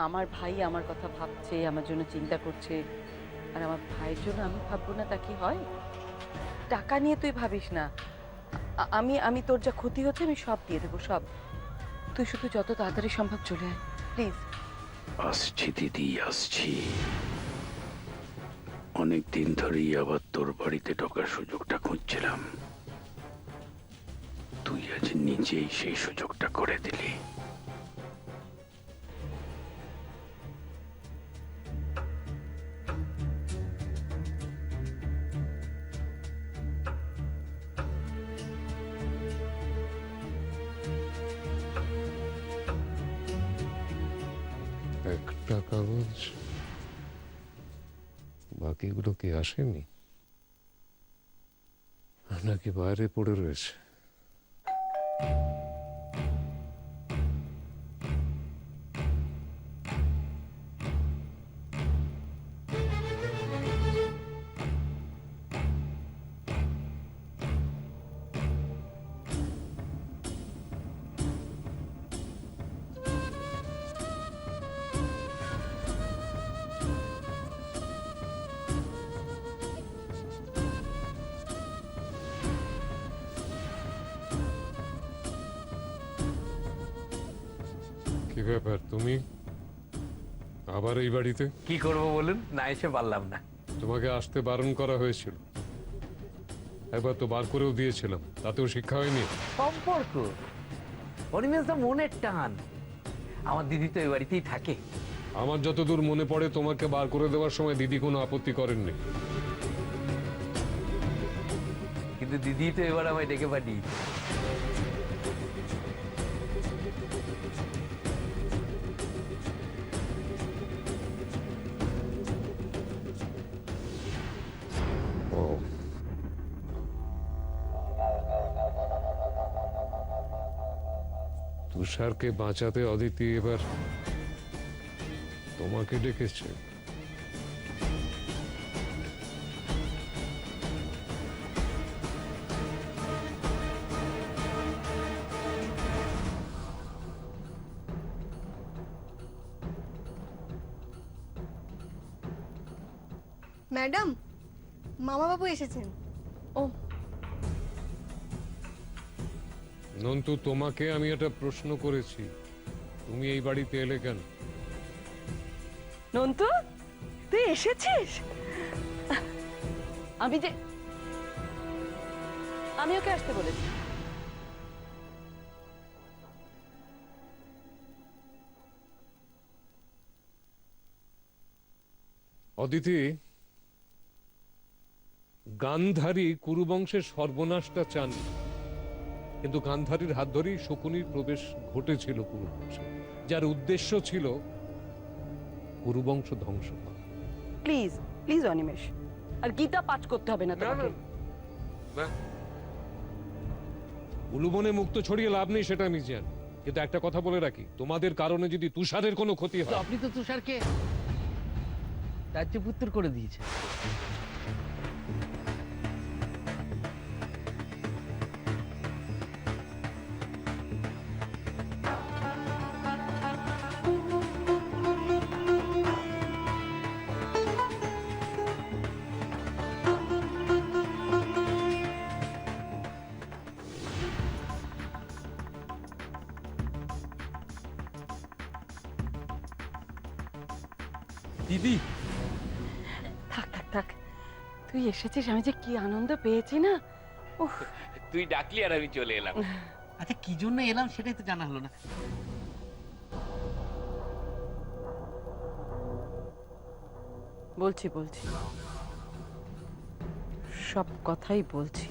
আমার ভাই আমার কথা ভাবছে, আমার জন্য চিন্তা করছে, আর আমার ভাইয়ের জন্য আমি ভাববো না, তা কি হয়? টাকা নিয়ে তুই ভাবিস না। আমি আমি তোর যা ক্ষতি হচ্ছে আমি সব দিয়ে দেবো, সব। তুই শুধু যত তাড়াতাড়ি সম্ভব চলে আয়, প্লিজ। আসছি দিদি, আসছি। অনেক দিন ধরেই আবার তোর বাড়িতে ঢোকার সুযোগটা খুঁজছিলাম। তুই আজ নিজেই সেই সুযোগটা করে দিলি। একটা কাগজ, বাকিগুলো কি আসেনি নাকি বাইরে পড়ে রয়েছে? কি ব্যাপার, তুমি আবার এই বাড়িতে? কি করব বলুন, না এসে পারলাম না। তোমাকে আসতে বারণ করা হয়েছিল, একবার তো বার করেও দিয়েছিলাম, তাতেও শিক্ষা হয়নি। সম্পর্ক অনিমেষ দা মনের টান। আমার দিদি তো এই বাড়িতেই থাকে। আমার যতদূর মনে পড়ে তোমাকে বার করে দেওয়ার সময় দিদি কোনো আপত্তি করেননি। কিন্তু দিদি তো এবার আমায় ডেকে পাঠিয়েছে। ও, তুষারকে বাঁচাতে অদিতি এবার তোমাকে ডেকেছে। ম্যাডাম, মামাবাবু এসেছেন। ও, নন্তু, তোমাকে আমি একটা প্রশ্ন করেছি, তুমি এই বাড়িতে এলে কেন? নন্তু, তুই এসেছিস? আমি ওকে আসতে বলেছি। অদিতি, গান্ধারী কুরুবংশের সর্বনাশটা চান, কিন্তু গান্ধারীর হাত ধরেই শকুনির প্রবেশ ঘটেছিল কুরুবংশে, যার উদ্দেশ্য ছিল কুরুবংশ ধ্বংস করা। প্লিজ প্লিজ অনিমেষ, আর গীতা পাঠ করতে হবে না তোমাকে। উলুবনে মুক্ত ছড়িয়ে লাভ নেই, সেটা আমি জানি, কিন্তু একটা কথা বলে রাখি, তোমাদের কারণে যদি তুষারের কোনো ক্ষতি তো হয়। আপনি তো তুষারকে রাজ্যপুত্র করে দিয়েছেন। দিদি, থাক থাক থাক, তুই এসেছিস, আমি যে কি আনন্দ পেয়েছি না। উফ, তুই ডাকলি আর আমি চলে এলাম। আচ্ছা কি জন্য এলাম সেটাই তো জানা হলো না। বলছি বলছি, সব কথাই বলছি।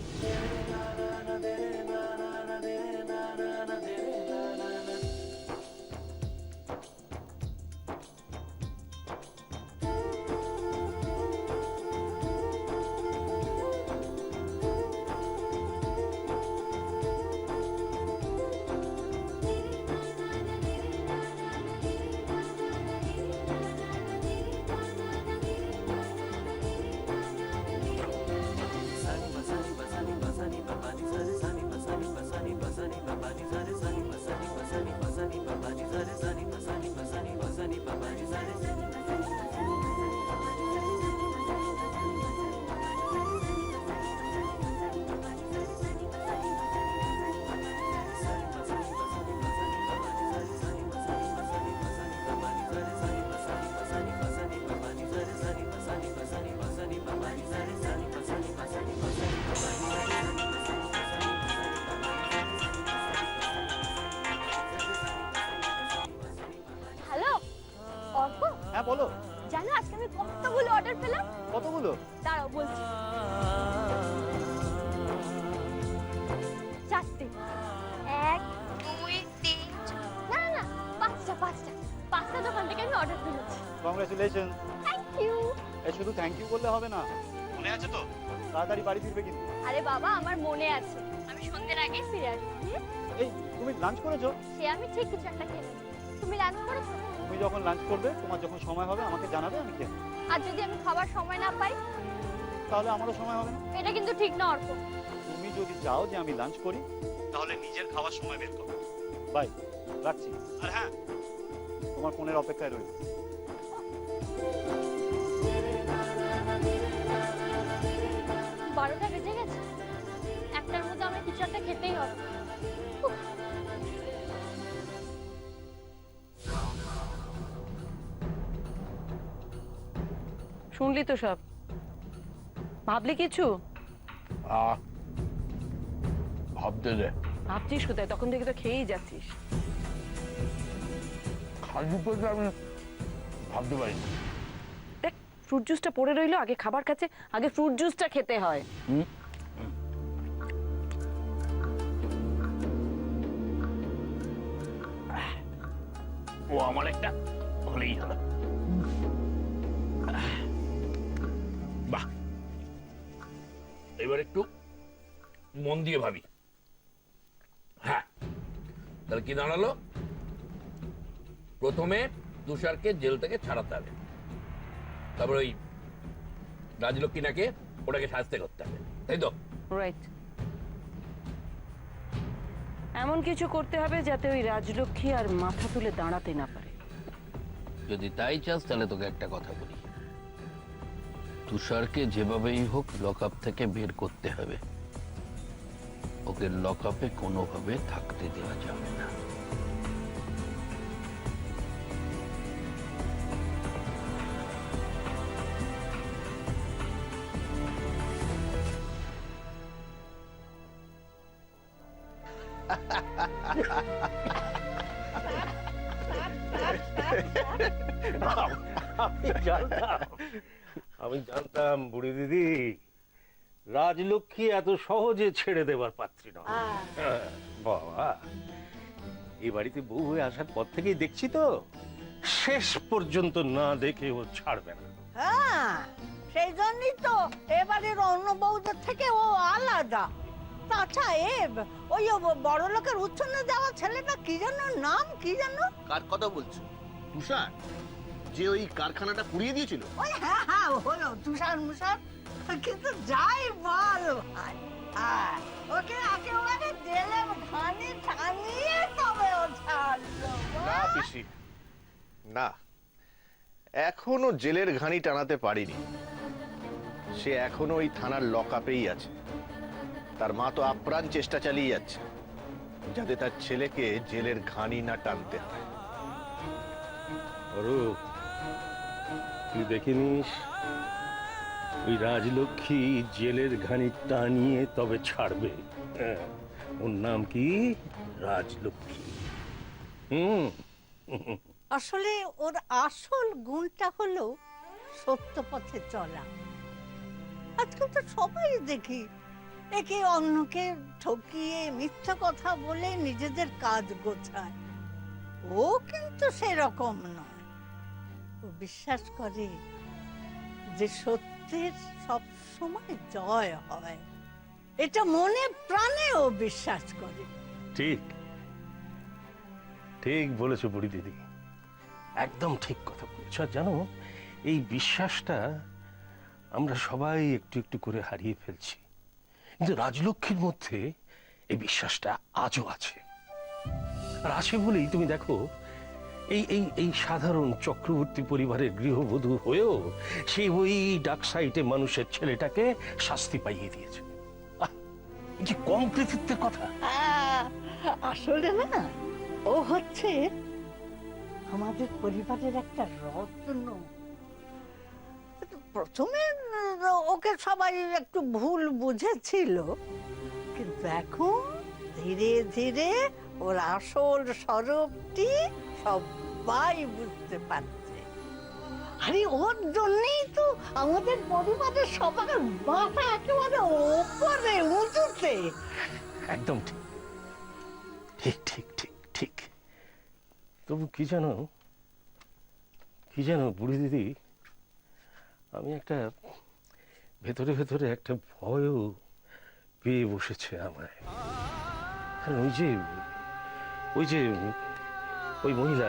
হ্যাঁ বলো। জানো আজকে আমি কতগুলো অর্ডার পেলাম? কতগুলো? দাঁড়াও বলছি। 4টে। 1 2 3 না না 5টা দোকান থেকে আমি অর্ডার পেয়েছি। কংগ্রেচুলেশন। Thank you. এই শুধু থ্যাংক ইউ বললে হবে না, মনে আছে তো তাড়াতাড়ি বাড়ি ফিরবে কিন্তু। আরে বাবা আমার মনে আছে, আমি সন্ধ্যের আগেই ফিরে আসছি। এই তুমি লাঞ্চ করেছো? সে আমি ঠিক কিছু একটা খেয়ে নেবো। তুমি লাঞ্চ করেছো? তুমি যখন লাঞ্চ করবে, তোমার যখন সময় হবে আমাকে জানাবে, আমি খেয়ে নেবো। আর যদি আমি খাবার সময় না পাই? তাহলে আমারও সময় হবে না। এটা কিন্তু ঠিক না অর্ক। তুমি যদি চাও যে আমি লাঞ্চ করি, তাহলে নিজের খাওয়ার সময় বের করো। বাই, রাখছি। আর হ্যাঁ, তোমার ফোনের অপেক্ষায় রইল। 12টা বেজে গেছে, একটার মধ্যে আমার কিছু একটা খেতেই হবে। শুনলি তো সব? ভাবলি কিছু? ভাবতে দে। ভাবছিস কোথায়? তখন থেকে তো খেয়েই যাচ্ছিস। খালি পেটে আমি ভাবতে পারি না। দেখ ফ্রুট জুসটা পড়ে রইলো, আগে খাবার খাচ্ছে, আগে ফ্রুট জুসটা খেতে হয়। ও আমার একটা হলেই হলো। বাহ, এবার একটু মন দিয়ে ভাবি। হ্যাঁ, তাহলে কি দাঁড়ালো? প্রথমে তুষারকে জেল থেকে ছাড়াতে হবে, তারপর ওই রাজলক্ষ্মীনাকে ওটাকে শাস্তি করতে হবে, তাই তো? রাইট। এমন কিছু করতে হবে যাতে ওই রাজলক্ষ্মী আর মাথা তুলে দাঁড়াতে না পারে। যদি তাই চাস তাহলে তোকে একটা কথা বলি, তুষারকে যেভাবেই হোক লকআপ থেকে বের করতে হবে। ওকে লকআপে কোনোভাবে থাকতে দেওয়া যাবে না। আমি জানতাম বুড়ি দিদি রাজলক্ষ্মী এত সহজে ছেড়ে দেবার পাত্রী নয়। বাবা, এই বাড়িতে বউ হয়ে আসার পর থেকেই দেখছি তো শেষ পর্যন্ত না দেখে ও ছাড়বে না। হ্যাঁ, সেই জন্যই তো এবারের অন্য বউদের থেকে ও আলাদা। আচ্ছা, ওই বড় লোকের উচ্ছন্নে যাওয়া ছেলেটা কি যেন নাম, কি যেন? কার কথা বলছো? তুষার, যে ওই কারখানাটা পুড়িয়ে দিয়েছিল? ওই হ্যাঁ হ্যাঁ হলো তুষার মুষার, কিন্তু যাই বল ভাই, ওকে একেবারে জেলের ঘানি টানিয়ে তবে ও ছাড়লো। না পিসি, না, এখনো জেলের ঘানি টানাতে পারিনি। সে এখনো ওই থানার লকআপেই আছে। তার মা তো আপ্রাণ চেষ্টা চালিয়ে যাচ্ছে যাতে তার ছেলেকে জেলের ঘানি না টানতে হয়। অরূপ, তুই দেখিনিস ওই রাজলক্ষ্মী জেলের ঘানি টানিয়ে তবে ছাড়বে। ওর নাম কি? রাজলক্ষ্মী। আসলে ওর আসল গুণটা হলো সত্য পথে চলা। আজকাল তো সবাই দেখি একে অন্যকে ঠকিয়ে মিথ্যা কথা বলে নিজেদের কাজ গোছায়। ও কিন্তু সেরকম নয়। ও বিশ্বাস করে যে সত্যের সব সময় জয় হয়। এটা মনে প্রাণে ও বিশ্বাস করে। ঠিক ঠিক বলেছো বুড়ি দিদি, একদম ঠিক কথা বলেছ। আর জানো, এই বিশ্বাসটা আমরা সবাই একটু একটু করে হারিয়ে ফেলছি, কিন্তু রাজলক্ষ্মীর মধ্যে এই বিশ্বাসটা আজও আছে। আর আছে বলেই তুমি দেখো এই এই এই সাধারণ চক্রবর্তী পরিবারের গৃহবধূ হয়েও সে ওই ডাক সাইটে মানুষের ছেলেটাকে শাস্তি পাইয়ে দিয়েছে। কি কম কৃতিত্বের কথা! আসলে না, ও হচ্ছে আমাদের পরিবারের একটা রত্ন। প্রথমে ওকে সবাই একটু ভুল বুঝেছিল, কিন্তু এখন ধীরে ধীরে ওর আসল স্বরূপটি সবাই বুঝতে পারছে। আরে ওর জন্যই তো আমাদের পরিবারের সবার মাথা একেবারে ওপরে উঁচুতে। একদম ঠিক, ঠিক ঠিক ঠিক ঠিক। তবু কি জানো বুড়ি দিদি, আমি একটা ভেতরে ভেতরে একটা ভয়ও পেয়ে বসেছে আমায়। কারণ ওই মহিলা,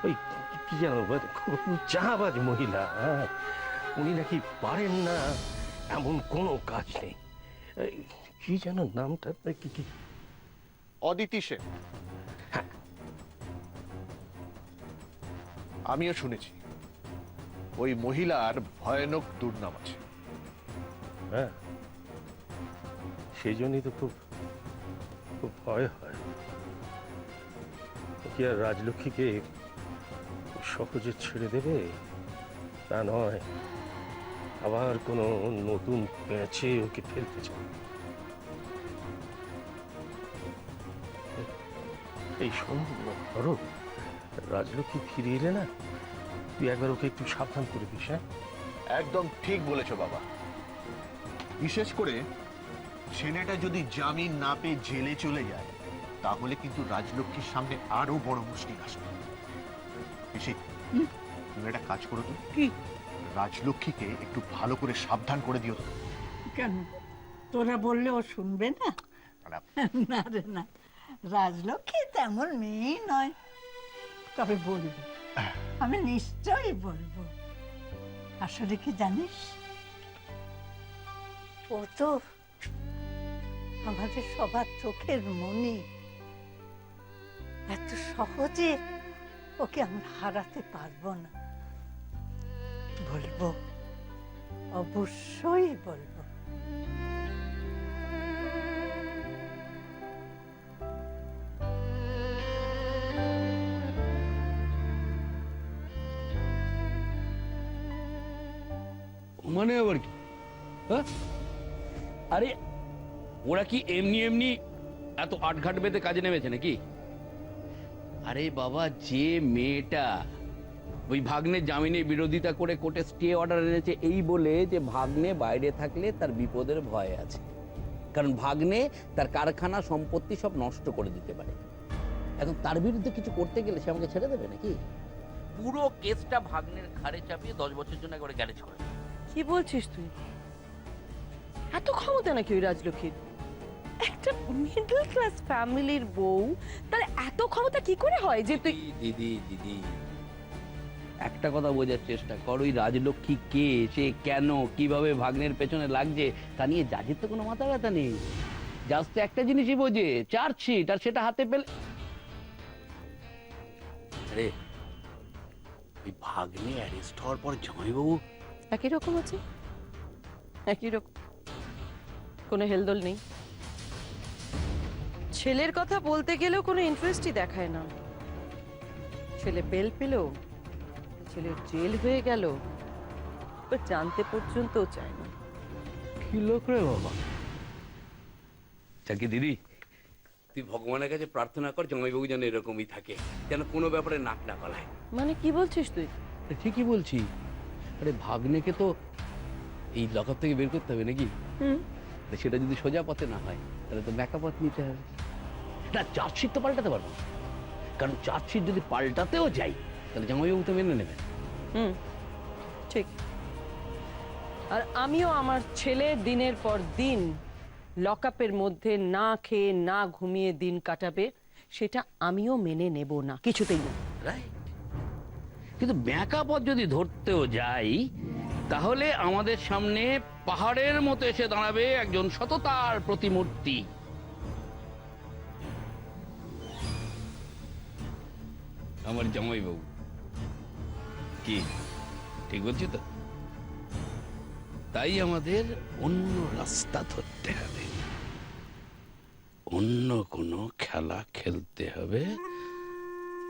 ওই কি জানো খুব চাবাজ মহিলা, হ্যাঁ, উনি নাকি পারেন না এমন কোনো কাজ নেই। এই, কি যেন নামটা কি কি অদিতি সেন। আমিও শুনেছি ওই মহিলার ভয়ানক দুর্নাম আছে। হ্যাঁ, সেই জন্যই তো খুব খুব ভয় হয়। ও কি আর রাজলক্ষ্মীকে সহজে ছেড়ে দেবে? তা নয়, আবার কোনো নতুন প্যাঁচে ওকে ফেলতে চায়। এই শোন ধরো, রাজলক্ষ্মী ফিরে এলে না, তুই একবার ওকে একটু সাবধান করে দিস। হ্যাঁ, একদম ঠিক বলেছ বাবা। বিশেষ করে ছেলেটা যদি জামিন না পেয়ে জেলে চলে যায়, তাহলে কিন্তু রাজলক্ষ্মীর সামনে আরো বড় মুশকিল আসবে। পিসি, তুমি একটা কাজ করো তো, কি? রাজলক্ষ্মীকে একটু ভালো করে সাবধান করে দিও তো। কেন, তোরা বললে ও শুনবে না? না রে না, রাজলক্ষ্মী তেমন মেয়ে নয়। তবে বলবো, আমি নিশ্চয়ই বলবো। আসলে কি জানিস, ও তো আমাদের সবার চোখের মনি। এত সহজে ওকে আমরা হারাতে পারবো না। বলবো, অবশ্যই বলবো। মানে আবার কি? হ্যাঁ, আরে ওরা কি এমনি এমনি এত আটঘাট বেঁধে কাজে নেমেছে নাকি? আরে বাবা, যে মেয়েটা ওই ভাগ্নে জামিনের বিরোধিতা করে কোর্টে স্টে অর্ডার এনেছে এই বলে যে ভাগ্নে বাইরে থাকলে তার বিপদের ভয় আছে, কারণ ভাগ্নে তার কারখানা সম্পত্তি সব নষ্ট করে দিতে পারে। এখন তার বিরুদ্ধে কিছু করতে গেলে সে আমাকে ছেড়ে দেবে নাকি? পুরো কেসটা ভাগ্নের ঘাড়ে চাপিয়ে 10 বছরের জন্য একবারে গ্যারেজ করে। কি বলছিস তুই? এত ক্ষমতা নাকি ওই রাজলক্ষ্মীর? একটা মিডল ক্লাস ফ্যামিলির বউ, তার এত ক্ষমতা কি করে হয় যে তুই? দিদি দিদি, একটা কথা বোঝার চেষ্টা কর, ওই রাজলক্ষ্মী কে, সে কেন, কিভাবে ভাগ্নের পেছনে লাগছে, তা নিয়ে জাজের তো কোনো মাথা ব্যথা নেই। জাজ তো একটা জিনিসই বোঝে, চার্জশিট, আর সেটা হাতে পেলে। আরে ওই ভাগ্নে অ্যারেস্ট হওয়ার পর জামাইবাবু একই রকম আছে, একই রকম, কোনো হেলদোল নেই। ছেলের কথা বলতে গেলেও কোনো ইন্টারেস্টই দেখায় না। ছেলে বেল পেল, ছেলের জেল হয়ে গেল, জানতে পর্যন্ত চায় না। কি লোক রে বাবা। চাকি দিদি, তুই ভগবানের কাছে প্রার্থনা কর জামাইবাবু যেন এরকমই থাকে, যেন কোনো ব্যাপারে নাক না গলায়। মানে কি বলছিস তুই? ঠিকই বলছি। আরে ভাগ্নেকে তো এই লকআপ থেকে বের করতে হবে নাকি? সেটা যদি সোজা পথে না হয়, তাহলে তো ব্যাকা পথ নিতে হবে। না, চার্জশিট তো পাল্টাতে পারবো, কারণ চার্জশিট যদি পাল্টাতেও যাই, তাহলে জামাইবাবু তো মেনে নেবেন। ঠিক। আর আমিও আমার ছেলে দিনের পর দিন লকআপের মধ্যে না খেয়ে না ঘুমিয়ে দিন কাটাবে, সেটা আমিও মেনে নেব না, কিছুতেই না। কিন্তু ব্যাকা পথ যদি ধরতেও যাই, তাহলে আমাদের সামনে পাহাড়ের মতো এসে দাঁড়াবে একজন সততার প্রতিমূর্তি। আমার জামাইবাবু। কি ঠিক বলছি তো? তাই আমাদের অন্য রাস্তা ধরতে হবে, অন্য কোনো খেলা খেলতে হবে,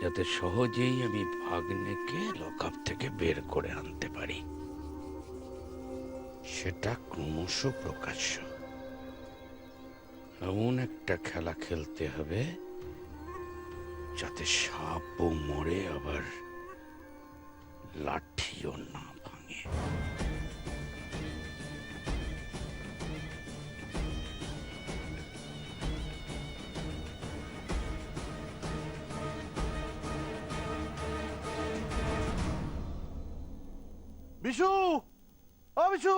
যাতে সহজেই আমি ভাগ্নেকে লকআপ থেকে বের করে আনতে পারি। সেটা ক্রমশ প্রকাশ্য। এমন একটা খেলা খেলতে হবে যাতে সাপও মরে, আবার লাঠিও না ভাঙে। বিশু, ও বিশু,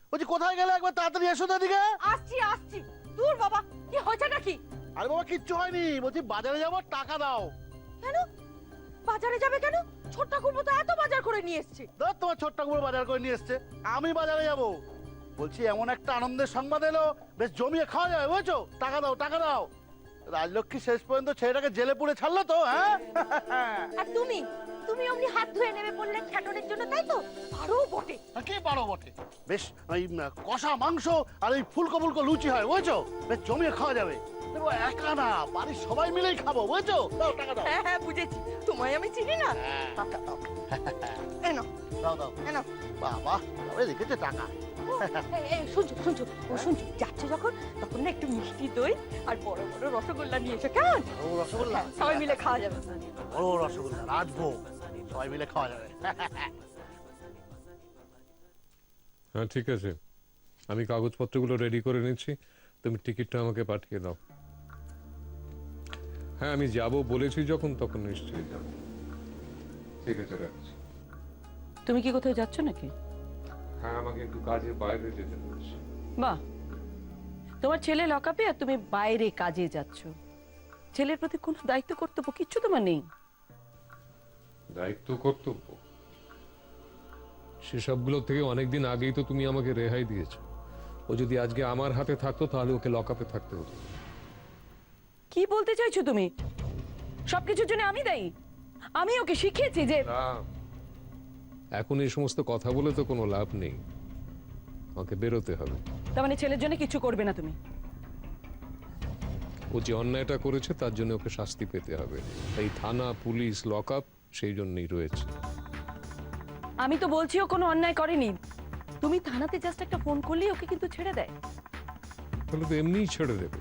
বলছি কোথায় গেলে? একবার তাড়াতাড়ি এসো তো এদিকে। আসছি আসছি। দূর বাবা, কি হয়েছে নাকি? আরে বাবা কিচ্ছু হয়নি, বলছি বাজারে যাবো, টাকা দাও। কেন বাজারে যাবে কেন? ছোট্ট কুমড়ো তো এত বাজার করে নিয়ে এসেছে। ধর তোমার ছোট্ট কুমড়ো বাজার করে নিয়ে এসছে, আমি বাজারে যাব। বলছি এমন একটা আনন্দের সংবাদ এলো, বেশ জমিয়ে খাওয়া যাবে, বুঝছো? টাকা দাও, টাকা দাও। রাজলক্ষ্মী শেষ পর্যন্ত ছেলেটাকে জেলে পুরে ছাড়লো তো, হ্যাঁ? আর তুমি তুমি অমনি হাত ধুয়ে নেমে পড়লে খ্যাটনের জন্য, তাই তো? পারো বটে। আর কি পারো বটে, বেশ ওই কষা মাংস আর ওই ফুলকো ফুলকো লুচি হয়, বুঝছো? বেশ জমিয়ে খাওয়া যাবে। দেখো একা না, বাড়ির সবাই মিলেই খাবো, বুঝছো? দাও টাকা দাও। হ্যাঁ হ্যাঁ বুঝেছি, তোমায় আমি চিনি না। টাকা দাও, এনো দাও দাও। এনো। বাবা, তবে রেখেছে টাকা। শুনছো শুনছো, ও শুনছো, যাচ্ছে যখন তখন না একটু মিষ্টি দই আর বড় বড় রসগোল্লা নিয়ে এসো, কেমন? ও রসগোল্লা, সবাই মিলে খাওয়া যাবে। ও রসগোল্লা, রাজভোগ, সবাই মিলে খাওয়া যাবে। হ্যাঁ ঠিক আছে, আমি কাগজপত্রগুলো রেডি করে নিচ্ছি, তুমি টিকিটটা আমাকে পাঠিয়ে দাও। হ্যাঁ আমি যাব বলেছি যখন, তখন নিশ্চয়ই যাব। ঠিক আছে, রাখছি। তুমি কি কোথাও যাচ্ছ নাকি? হ্যাঁ আমাকে একটু কাজে বাইরে যেতে বলছি। বাহ, তোমার ছেলে লকআপে আর তুমি বাইরে কাজে যাচ্ছ। ছেলের প্রতি কোনো দায়িত্ব কর্তব্য কিচ্ছু তোমার নেই? দায়িত্ব কর্তব্য সেসবগুলো থেকে অনেকদিন আগেই তো তুমি আমাকে রেহাই দিয়েছো। ও যদি আজকে আমার হাতে থাকতো তাহলে ওকে লকআপে থাকতে হতো। কি বলতে চাইছো তুমি? সবকিছুর জন্য আমি দায়ী? আমি ওকে শিখিয়েছি যে না, এখন এই সমস্ত কথা বলে তো কোনো লাভ নেই, আমাকে বেরোতে হবে। তার মানে ছেলের জন্য কিছু করবে না তুমি? ও যে অন্যায়টা করেছে তার জন্য ওকে শাস্তি পেতে হবে, এই থানা পুলিশ লকআপ সেই জন্যই রয়েছে। আমি তো বলছি ও কোনো অন্যায় করেনি। তুমি থানাতে জাস্ট একটা ফোন করলেই ওকে কিন্তু ছেড়ে দেয়। তাহলে তো এমনিই ছেড়ে দেবে।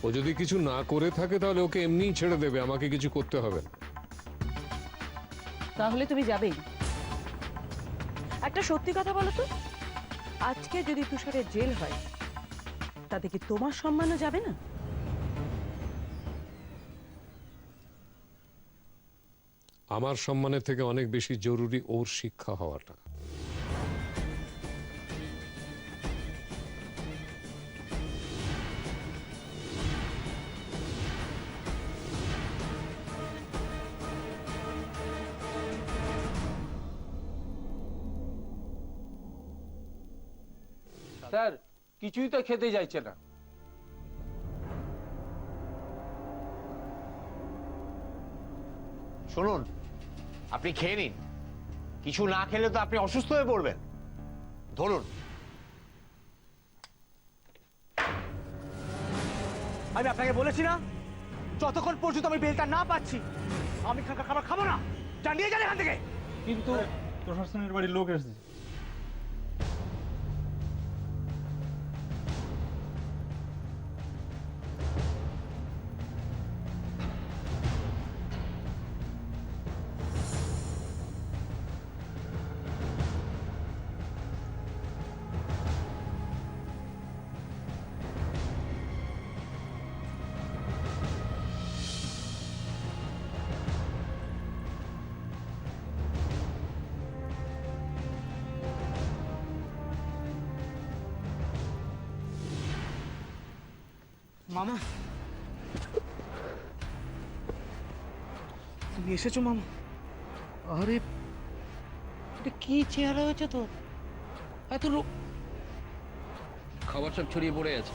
ও যদি কিছু না করে থাকে তাহলে ওকে এমনিই ছেড়ে দেবে, আমাকে কিছু করতে হবে না। তাহলে তুমি যাবেই? একটা সত্যি কথা বলো তো, আজকে যদি তুষারের জেল হয় তাতে কি তোমার সম্মানও যাবে না? আমার সম্মানের থেকে অনেক বেশি জরুরি ওর শিক্ষা হওয়াটা। স্যার কিছুই তো খেতে যাইছে না। শুনুন, আপনি খেয়ে নিন, কিছু না খেলে তো আপনি অসুস্থ হয়ে পড়বেন। ধরুন। আমি আপনাকে বলেছি না, যতক্ষণ পর্যন্ত আমি বেলটা না পাচ্ছি আমি খাবার খাবো না। জানিয়ে যান এখান থেকে। কিন্তু প্রশাসনের বাড়ির লোক এসেছে। মামা তুমি এসেছো মামা? আরে এটা কি চেহারা হয়েছে তো, এত লোক, খাবার সব ছড়িয়ে পড়ে আছে,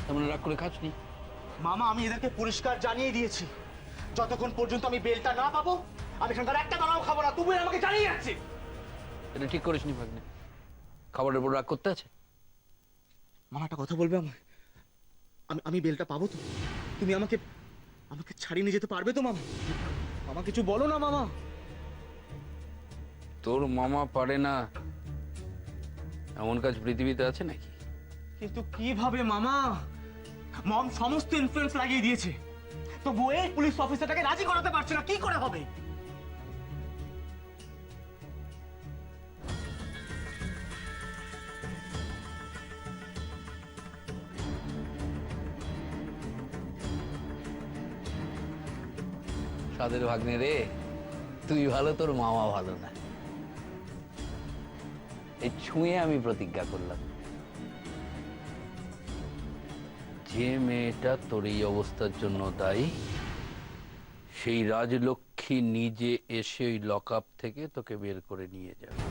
তেমন রাগ করে খাসনি? মামা আমি এদেরকে পরিষ্কার জানিয়ে দিয়েছি, যতক্ষণ পর্যন্ত আমি বেলটা না পাবো আমি এখানকার একটা দানাও খাবো না। তুমি আমাকে জানিয়ে যাচ্ছে। এটা ঠিক করিসনি ভাগ্নে, খাবারের উপর রাগ করতে আছে? মামা একটা কথা বলবে আমায়? আমি বেলটা পাবো তো? তুমি আমাকে ছাড়িয়ে নিয়ে যেতে পারবে তো মামা? মামা কিছু বলো না মামা। তোর মামা পারে না এমন কাজ পৃথিবীতে আছে নাকি? কিন্তু কিভাবে মামা? মম সমস্ত ইনফ্লুয়েন্স লাগিয়ে দিয়েছে, তো বউয়ে পুলিশ অফিসারটাকে রাজি করাতে পারছে না, কি করে হবে? সাদের ভাগ্নে রে, তুই ভালো, তোর মামা ভালো না। এই ছুঁয়ে আমি প্রতিজ্ঞা করলাম, যে মেয়েটা তোর এই অবস্থার জন্য দায়ী, সেই রাজলক্ষ্মী নিজে এসে ওই লকআপ থেকে তোকে বের করে নিয়ে যাবে।